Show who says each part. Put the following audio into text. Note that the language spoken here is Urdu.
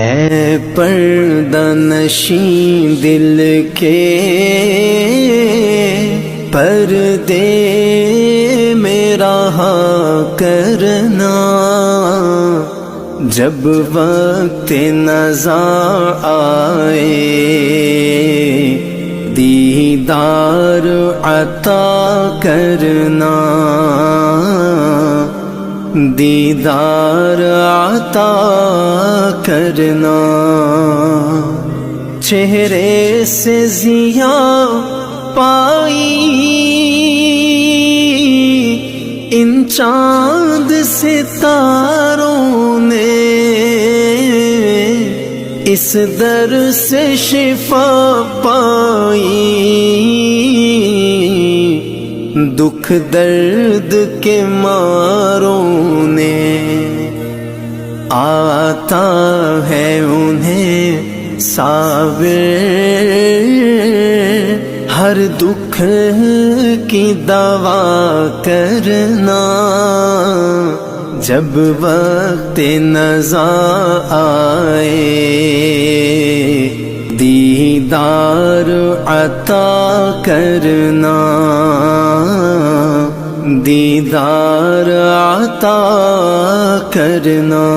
Speaker 1: اے پردہ نشیں دل کے پردے میں رہا کرنا، جب وقت نزاع آئے دیدار عطا کرنا، دیدار عطا کرنا۔ چہرے سے ضیاء پائی ان چاند ستاروں نے، اس در سے شفا پائی دکھ درد کے ماروں نے۔ آتا ہے انہیں صابر ہر دکھ کی دوا کرنا، جب وقت نزاع آئے دیدار عطا کرنا، دیدار عطا کرنا۔